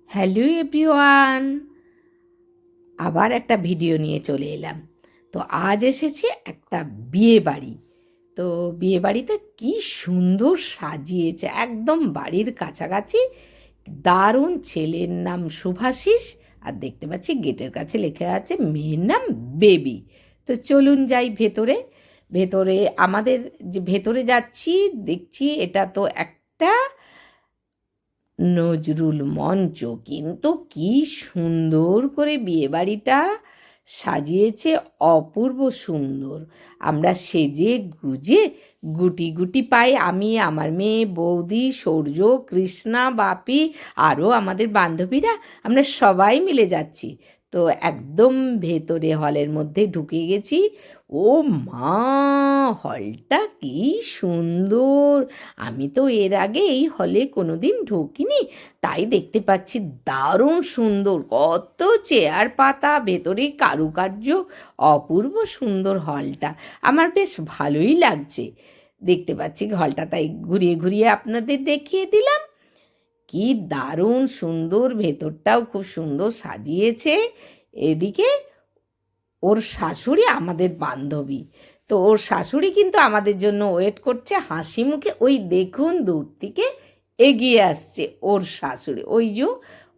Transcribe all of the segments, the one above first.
Hello everyone, আবার একটা video নিয়ে চলে এলাম। তো আজ এসেছি একটা বিয়ে বাড়ি। তো বিয়ে বাড়িতে কি সুন্দর সাজিয়েছে, একদম বাড়ির কাছাকাছি। দারুণ, ছেলের নাম শুভাশিস, আর দেখতে পাচ্ছি গেটের কাছে লেখা আছে মেয়ের নাম বেবি। তো চলুন যাই ভেতরে। ভেতরে আমাদের যে ভেতরে যাচ্ছি, দেখছি এটা তো একটা নজরুল মঞ্চ, কিন্তু কি সুন্দর করে বিয়েবাড়িটা সাজিয়েছে, অপূর্ব সুন্দর। আমরা সেজে গুজে গুটি গুটি পাই, আমি, আমার মেয়ে, বৌদি, সৌর্য, কৃষ্ণা, বাপি, আরও আমাদের বান্ধবীরা, আমরা সবাই মিলে যাচ্ছি। তো একদম ভেতরে হলের মধ্যে ঢুকে গেছি। ও মা, হলটা কি সুন্দর! আমি তো এর আগে এই হলে কোনোদিন ঢুকিনি, তাই দেখতে পাচ্ছি দারুণ সুন্দর, কত চেয়ার পাতা, ভেতরে কারুকার্য, অপূর্ব সুন্দর হলটা। আমার বেশ ভালোই লাগছে দেখতে পাচ্ছি হলটা, তাই ঘুরিয়ে ঘুরিয়ে আপনাদের দেখিয়ে দিলাম। কি দারুণ সুন্দর, ভেতরটাও খুব সুন্দর সাজিয়েছে। এদিকে ওর শাশুড়ি আমাদের বান্ধবী, তো ওর শাশুড়ি কিন্তু আমাদের জন্য ওয়েট করছে হাসি মুখে। ওই দেখুন দূর থেকে এগিয়ে আসছে ওর শাশুড়ি, ওই যে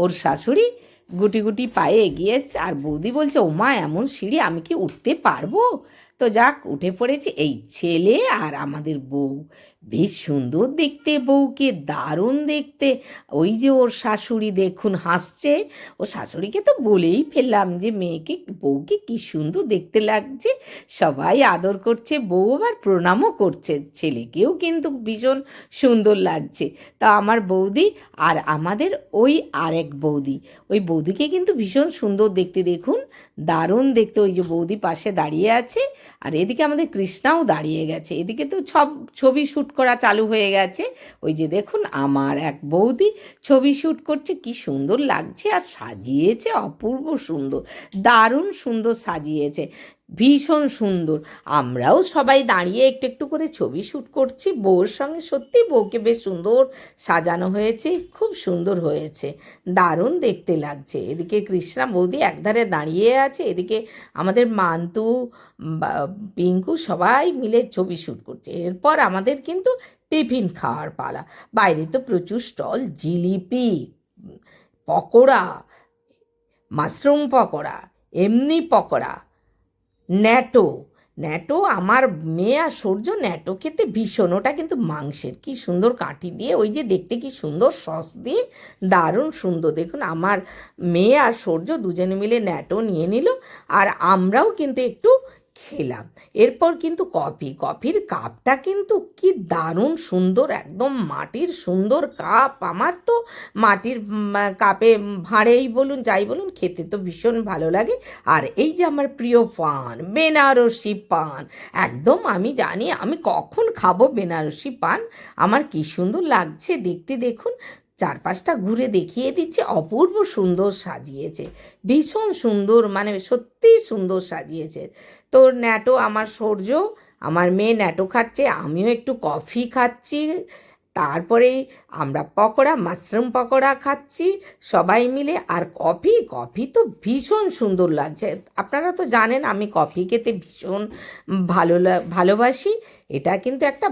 ওর শাশুড়ি গুটি গুটি পায়ে এগিয়ে এসছে। আর বৌদি বলছে, ও মা, এমন সিঁড়ি আমি কি উঠতে পারবো? তো যাক, উঠে পড়েছি। এই ছেলে আর আমাদের বউ, বেশ সুন্দর দেখতে বউকে, দারুণ দেখতে। ওই যে ওর শাশুড়ি দেখুন হাসছে। ও শাশুড়িকে তো বলেই ফেললাম যে মেয়েকে, বউকে কি সুন্দর দেখতে লাগছে। সবাই আদর করছে, বউ আবার প্রণামও করছে, ছেলেকেও কিন্তু ভীষণ সুন্দর লাগছে। তা আমার বৌদি আর আমাদের ওই আরেক বৌদি, ওই বৌদিকে কিন্তু ভীষণ সুন্দর দেখতে, দেখুন দারুণ দেখতে। ওই যে বৌদি পাশে দাঁড়িয়ে আছে, আর এদিকে আমাদের কৃষ্ণাও দাঁড়িয়ে গেছে। এদিকে তো সব ছবি শ্যুট করা চালু হয়ে গেছে। ওই যে দেখুন আমার এক বৌদি ছবি শ্যুট করছে, কি সুন্দর লাগছে, আর সাজিয়েছে অপূর্ব সুন্দর, দারুণ সুন্দর সাজিয়েছে, ভীষণ সুন্দর। আমরাও সবাই দাঁড়িয়ে একটু একটু করে ছবি শ্যুট করছি বউর সঙ্গে। সত্যি বউকে বেশ সুন্দর সাজানো হয়েছে, খুব সুন্দর হয়েছে, দারুণ দেখতে লাগছে। এদিকে কৃষ্ণা বৌদি একধারে দাঁড়িয়ে আছে, এদিকে আমাদের মান্তু, পিঙ্কু সবাই মিলে ছবি শ্যুট করছে। এরপর আমাদের কিন্তু টিফিন খাওয়ার পালা। বাইরে তো প্রচুর স্টল, জিলিপি, পকোড়া, মাশরুম পকোড়া, এমনি পকোড়া, ন্যাটো। ন্যাটো আমার মেয়ে আর সূর্য ন্যাটো খেতে ভীষণ, ওটা কিন্তু মাংসের, কি সুন্দর কাঠি দিয়ে, ওই যে দেখতে কি সুন্দর সস দিয়ে, দারুণ সুন্দর। দেখুন আমার মেয়ে আর সূর্য দুজনে মিলে ন্যাটো নিয়ে নিল, আর আমরাও কিন্তু একটু খেলাম। এরপর কিন্তু কফির কাপটা কিন্তু কি দারুণ সুন্দর, একদম মাটির সুন্দর কাপ। আমার তো মাটির কাপে ভাঁড়েই বলুন যাই বলুন, খেতে তো ভীষণ ভালো লাগে। আর এই যে আমার প্রিয় পান, বেনারসি পান, একদম আমি জানি আমি কখন খাবো বেনারসি পান। আমার কি সুন্দর লাগছে দেখতে, দেখুন চারপাশটা ঘুরে দেখিয়ে দিচ্ছে, অপূর্ব সুন্দর সাজিয়েছে, ভীষণ সুন্দর, মানে সত্যিই সুন্দর সাজিয়েছে। তো ন্যাটো আমার সৌর্য, আমার মেয়ে ন্যাটো খাচ্ছে, আমিও একটু কফি খাচ্ছি। তারপরে আমরা পকোড়া, মাশরুম পকোড়া খাচ্ছি সবাই মিলে। আর কফি তো ভীষণ সুন্দর লাগছে। আপনারা তো জানেন আমি কফি খেতে ভীষণ ভালোবাসি। এটা কিন্তু একটা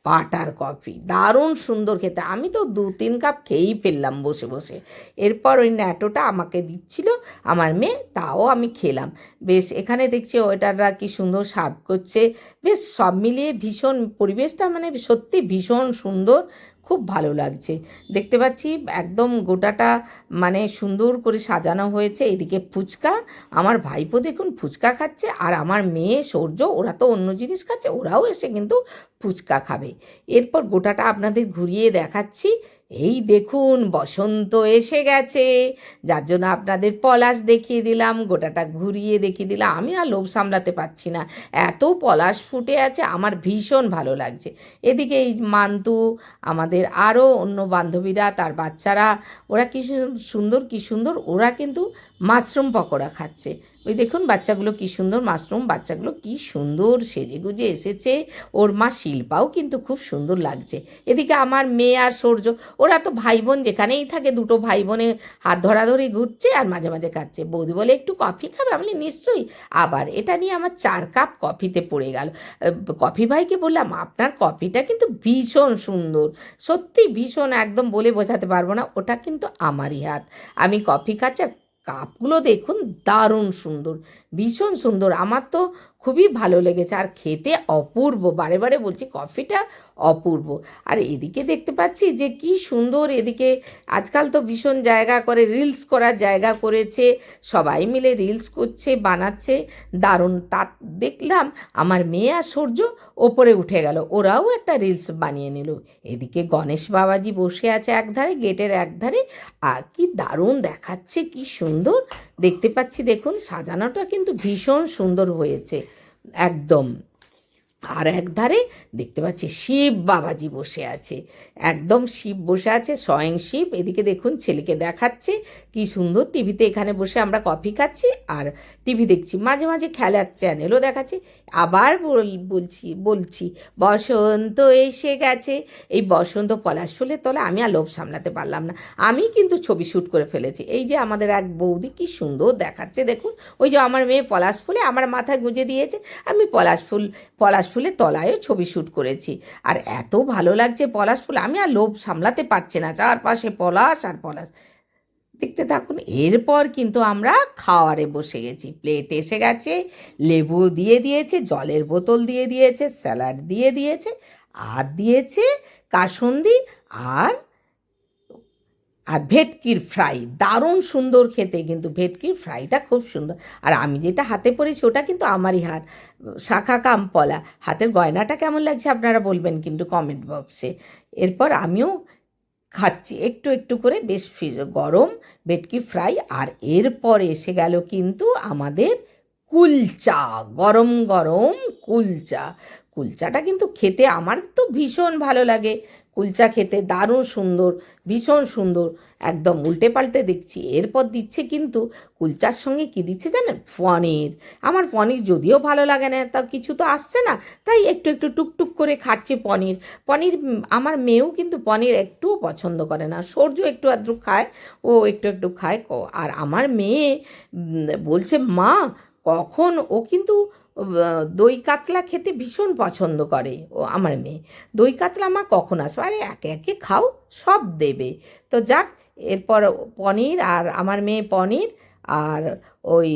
বাটার কফি, দারুণ সুন্দর খেতে। আমি তো 2-3 কাপ খেয়েই ফেললাম বসে বসে। এরপর ওই ন্যাটোটা আমাকে দিচ্ছিল আমার মেয়ে, তাও আমি খেলাম। বেশ, এখানে দেখছি ওয়েটাররা কি সুন্দর সার্ভ করছে। বেশ সব মিলিয়ে ভীষণ পরিবেশটা, মানে সত্যি ভীষণ সুন্দর, খুব ভালো লাগছে দেখতে পাচ্ছি। একদম গোটাটা মানে সুন্দর করে সাজানো হয়েছে। এদিকে ফুচকা, আমার ভাইপো দেখুন ফুচকা খাচ্ছে, আর আমার মেয়ে সৌর্য ওরা তো অন্য জিনিস খাচ্ছে, ওরাও এসে কিন্তু ফুচকা খাবে। এরপর গোটাটা আপনাদের ঘুরিয়ে দেখাচ্ছি। এই দেখুন বসন্ত এসে গেছে, যার জন্য আপনাদের পলাশ দেখিয়ে দিলাম, গোটাটা ঘুরিয়ে দেখিয়ে দিলাম। আমি আর লোভ সামলাতে পারছি না, এত পলাশ ফুটে আছে, আমার ভীষণ ভালো লাগছে। এদিকে এই মান্তু, আমাদের আরও অন্য বান্ধবীরা, তার বাচ্চারা, ওরা কি সুন্দর, কি সুন্দর ওরা কিন্তু মাশরুম পকোড়া খাচ্ছে। ওই দেখুন বাচ্চাগুলো কি সুন্দর, মাশরুম বাচ্চাগুলো কি সুন্দর সেজে গুজে এসেছে। ওর মা শিল্পাও কিন্তু খুব সুন্দর লাগছে। এদিকে আমার মেয়ে আর সূর্য, ওরা তো ভাই বোন যেখানেই থাকে, দুটো ভাই বোনে হাত ধরাধরি ঘুরছে আর মাঝে মাঝে খাচ্ছে। বৌদি বলে একটু কফি খাবে, আমি বলি নিশ্চয়ই। আবার এটা নিয়ে আমার 4 কাপ কফিতে পড়ে গেল। কফি ভাইকে বললাম আপনার কফিটা কিন্তু ভীষণ সুন্দর, সত্যি ভীষণ, একদম বলে বোঝাতে পারবো না, ওটা কিন্তু আমারই হাত। আমি কফি খাচ্ছি আর কাপগুলো দেখুন দারুণ সুন্দর, ভীষণ সুন্দর, আমার তো খুবই ভালো লেগেছে আর খেতে অপূর্ব, বারে বারে বলছি কফিটা অপূর্ব। আর এদিকে দেখতে পাচ্ছি যে কি সুন্দর, এদিকে আজকাল তো ভীষণ জায়গা করে রিলস করার জায়গা করেছে, সবাই মিলে রিলস করছে বানাচ্ছে, দারুণ। তা দেখলাম আমার মেয়ে আর সূর্য ওপরে উঠে গেল, ওরাও একটা রিলস বানিয়ে নিল। এদিকে গণেশ বাবাজি বসে আছে একধারে, গেটের একধারে, আর কি দারুণ দেখাচ্ছে, কি সুন্দর দেখতে পাচ্ছি। দেখুন সাজানোটা কিন্তু ভীষণ সুন্দর হয়েছে একদম। আর একধারে দেখতে পাচ্ছি শিব বাবাজি বসে আছে, একদম শিব বসে আছে, স্বয়ং শিব। এদিকে দেখুন ছেলেকে দেখাচ্ছে কি সুন্দর টিভিতে, এখানে বসে আমরা কফি খাচ্ছি আর টিভি দেখছি, মাঝে মাঝে খেলার চ্যানেলও দেখাচ্ছে। আবার বলছি বসন্ত এসে গেছে। এই বসন্ত পলাশ ফুলের তলে আমি আর লোভ সামলাতে পারলাম না, আমি কিন্তু ছবি শ্যুট করে ফেলেছি। এই যে আমাদের এক বৌদি কি সুন্দর দেখাচ্ছে দেখুন, ওই যে আমার মেয়ে পলাশ ফুলে আমার মাথায় গুঁজে দিয়েছে, আমি পলাশ ফুলের তলায়ও ছবি শ্যুট করেছি। আর এত ভালো লাগছে পলাশ ফুল, আমি আর লোভ সামলাতে পারছি না, চারপাশে পলাশ আর পলাশ। দেখতে থাকুন। এরপর কিন্তু আমরা খাওয়ারে বসে গেছি, প্লেট এসে গেছে, লেবু দিয়ে দিয়েছে, জলের বোতল দিয়ে দিয়েছে, স্যালাড দিয়ে দিয়েছে, আর দিয়েছে কাসুন্দি আর আর ভেটকির ফ্রাই, দারুণ সুন্দর খেতে, কিন্তু ভেটকির ফ্রাইটা খুব সুন্দর। আর আমি যেটা হাতে পরেছি ওটা কিন্তু আমারই হাত, শাখা কাম পলা। হাতের গয়নাটা কেমন লাগছে আপনারা বলবেন কিন্তু কমেন্ট বক্সে। এরপর আমিও খাচ্ছি একটু একটু করে, বেশ গরম ভেটকি ফ্রাই। আর এরপর এসে গেল কিন্তু আমাদের কুলচা, গরম গরম কুলচা। কুলচাটা কিন্তু খেতে আমার তো ভীষণ ভালো লাগে, কুলচা খেতে দারুণ সুন্দর, ভীষণ সুন্দর, একদম উল্টে পাল্টে দেখছি। এরপর দিচ্ছে কিন্তু কুলচার সঙ্গে কি দিচ্ছে জানেন, পনির। আমার পনির যদিও ভালো লাগে না, তা কিছু তো আসছে না, তাই একটু একটু টুকটুক করে খাচ্ছি পনির। পনির আমার মেয়েও কিন্তু পনির একটুও পছন্দ করে না, সূর্য একটু আধটু খায়, ও একটু একটু খায়। আর আমার মেয়ে বলছে মা কখন, ও কিন্তু দই কাতলা খেতে ভীষণ পছন্দ করে, ও আমার মেয়ে দই কাতলা মা কখন আসবে, আরে একে একে খাও সব দেবে। তো যাক, এরপর পনির, আর আমার মেয়ে পনির আর ওই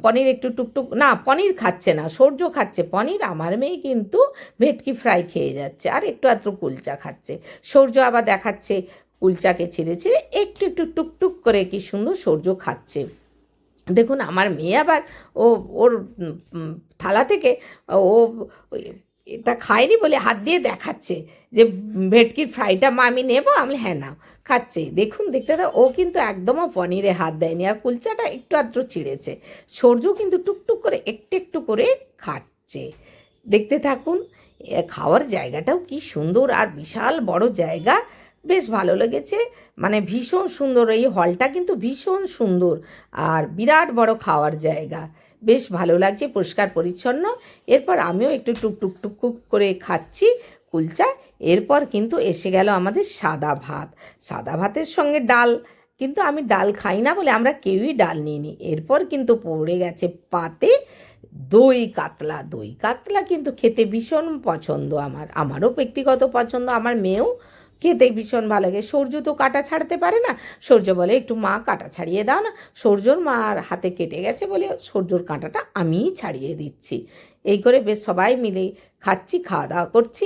পনির একটু টুকটুক, না পনির খাচ্ছে না, সূর্য খাচ্ছে পনির, আমার মেয়ে কিন্তু ভেটকি ফ্রাই খেয়ে যাচ্ছে আর একটু আধটু কুলচা খাচ্ছে। সূর্য আবার দেখাচ্ছে কুলচাকে ছিঁড়ে ছিঁড়ে একটু একটু টুকটুক করে, কি সুন্দর সূর্য খাচ্ছে। দেখুন আমার মেয়ে আবার ও ওর থালা থেকে ও এটা খায়নি বলে হাত দিয়ে দেখাচ্ছে যে ভেটকির ফ্রাইটা মা আমি নেবো, আমি হ্যাঁ নাও, খাচ্ছে। দেখুন দেখতে দাও, ও কিন্তু একদমও পনিরে হাত দেয়নি, আর কুলচাটা একটু আধটু ছিঁড়েছে। সূর্য কিন্তু টুকটুক করে একটু একটু করে খাচ্ছে। দেখতে থাকুন। খাওয়ার জায়গাটাও কি সুন্দর, আর বিশাল বড় জায়গা, বেশ ভালো লেগেছে, মানে ভীষণ সুন্দর। এই হলটা কিন্তু ভীষণ সুন্দর আর বিরাট বড় খাওয়ার জায়গা, বেশ ভালো লাগছে, পরিষ্কার পরিচ্ছন্ন। এরপর আমিও একটু টুকটুক টুকটুক করে খাচ্ছি কুলচা। এরপর কিন্তু এসে গেল আমাদের সাদা ভাত, সাদা ভাতের সঙ্গে ডাল, কিন্তু আমি ডাল খাই না বলে আমরা কেউই ডাল নিইনি। এরপর কিন্তু পড়ে গেছে পাতে দই কাতলা। দই কাতলা কিন্তু খেতে ভীষণ পছন্দ আমারও ব্যক্তিগত পছন্দ, আমার মেয়েও খেতে ভীষণ ভালো লাগে। সূর্য তো কাটা ছাড়তে পারে না, সূর্য বলে একটু মা কাটা ছাড়িয়ে দাও না, সূর্যর মার হাতে কেটে গেছে বলে সূর্যর কাঁটাটা আমিই ছাড়িয়ে দিচ্ছি। এই করে বেশ সবাই মিলে খাচ্ছি, খাওয়া দাওয়া করছি।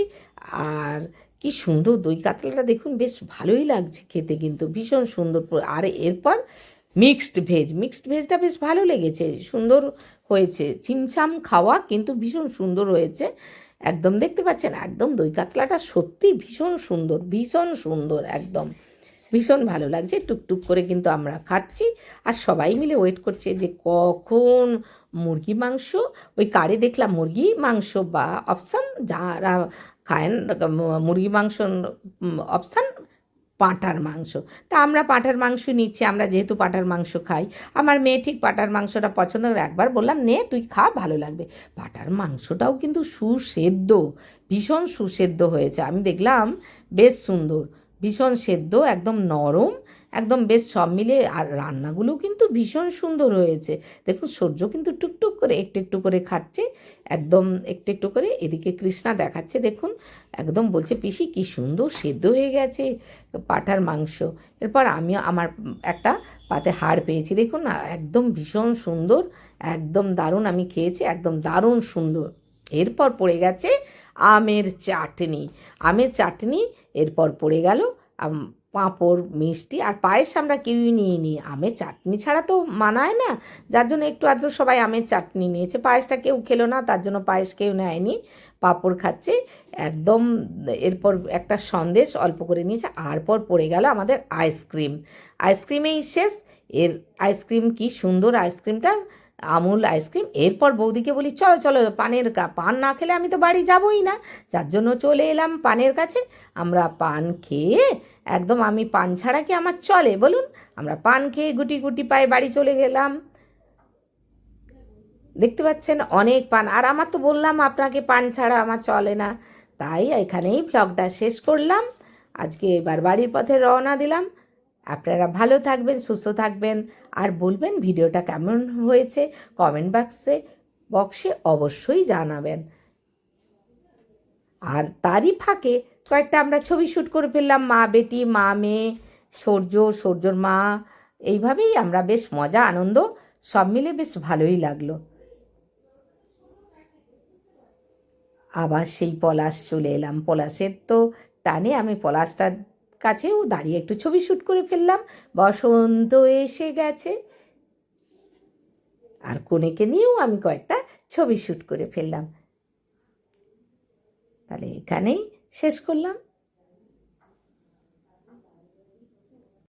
আর কি সুন্দর দই কাতলাটা দেখুন, বেশ ভালোই লাগছে খেতে, কিন্তু ভীষণ সুন্দর। আর এরপর মিক্সড ভেজটা বেশ ভালো লেগেছে, সুন্দর হয়েছে, ছিমছাম খাওয়া কিন্তু ভীষণ সুন্দর হয়েছে। একদম দেখতে পাচ্ছেন, একদম দই কাতলাটা সত্যি ভীষণ সুন্দর, ভীষণ সুন্দর, একদম ভীষণ ভালো লাগছে। টুকটুক করে কিন্তু আমরা খাচ্ছি আর সবাই মিলে ওয়েট করছে যে কখন মুরগি মাংস, ওই কারে দেখলাম মুরগি মাংস বা অপশান, যারা খায়েন মুরগি মাংস অপশান পাঁঠার মাংস। তা আমরা পাঁঠার মাংস নিচ্ছি, আমরা যেহেতু পাঁঠার মাংস খাই, আমার মেয়ে ঠিক পাঁঠার মাংসটা পছন্দ করে। একবার বললাম নে তুই খা, ভালো লাগবে। পাঁঠার মাংসটাও কিন্তু সুসেদ্ধ, ভীষণ সুসেদ্ধ হয়েছে। আমি দেখলাম বেশ সুন্দর, ভীষণ সেদ্ধ, একদম নরম, একদম বেশ সব মিলে। আর রান্নাগুলোও কিন্তু ভীষণ সুন্দর হয়েছে। দেখুন সূর্য কিন্তু টুকটুক করে একটু একটু করে খাচ্ছে, একদম একটু একটু করে। এদিকে কৃষ্ণা দেখাচ্ছে দেখুন, একদম বলছে পিসি কী সুন্দর সেদ্ধ হয়ে গেছে পাঁঠার মাংস। এরপর আমিও আমার একটা পাতে হাড় পেয়েছি দেখুন না, একদম ভীষণ সুন্দর, একদম দারুণ। আমি খেয়েছি, একদম দারুণ সুন্দর। এরপর পড়ে গেছে আমের চাটনি। আমের চাটনি, এরপর পড়ে গেল পাঁপড়, মিষ্টি আর পায়েস। আমরা কেউই নিইনি, আমের চাটনি ছাড়া তো মানায় না, যার জন্য একটু আধটু সবাই আমের চাটনি নিয়েছে, পায়েসটা কেউ খেলো না, তার জন্য পায়েস কেউ নেয়নি, পাঁপড় খাচ্ছে একদম। এরপর একটা সন্দেশ অল্প করে নিয়েছে। আর পর পড়ে গেল আমাদের আইসক্রিম। আইসক্রিমেই শেষ। এর আইসক্রিম কি সুন্দর আইসক্রিমটা, আমুল আইসক্রিম। এরপর বৌদিকে বলি চলো চলো পান না খেলে আমি তো বাড়ি যাবই না, যার জন্য চলে এলাম পানের কাছে। আমরা পান খেয়ে একদম, আমি পান ছাড়া কি আমার চলে বলুন, আমরা পান খেয়ে গুটি গুটি পায়ে বাড়ি চলে গেলাম। দেখতে পাচ্ছেন অনেক পান, আর আমার তো বললাম আপনাকে পান ছাড়া আমার চলে না। তাই এখানেই ব্লগটা শেষ করলাম। আজকে এবার বাড়ির পথে রওনা দিলাম। আপনারা ভালো থাকবেন, সুস্থ থাকবেন, আর বলবেন ভিডিওটা কেমন হয়েছে কমেন্ট বক্সে অবশ্যই জানাবেন। আর তারই ফাঁকে কয়েকটা আমরা ছবি শ্যুট করে ফেললাম, মা বেটি, মা মেয়ে, সূর্যর মা। এইভাবেই আমরা বেশ মজা আনন্দ সব মিলে বেশ ভালোই লাগলো। আবার সেই পলাশ চলে এলাম, পলাশের তো টানে আমি পলাশটার কাছেও দাঁড়িয়ে একটু ছবি শ্যুট করে ফেললাম। বসন্ত এসে গেছে, আর কনেকে নিয়েও আমি কয়েকটা ছবি শ্যুট করে ফেললাম। তাহলে এখানেই শেষ করলাম।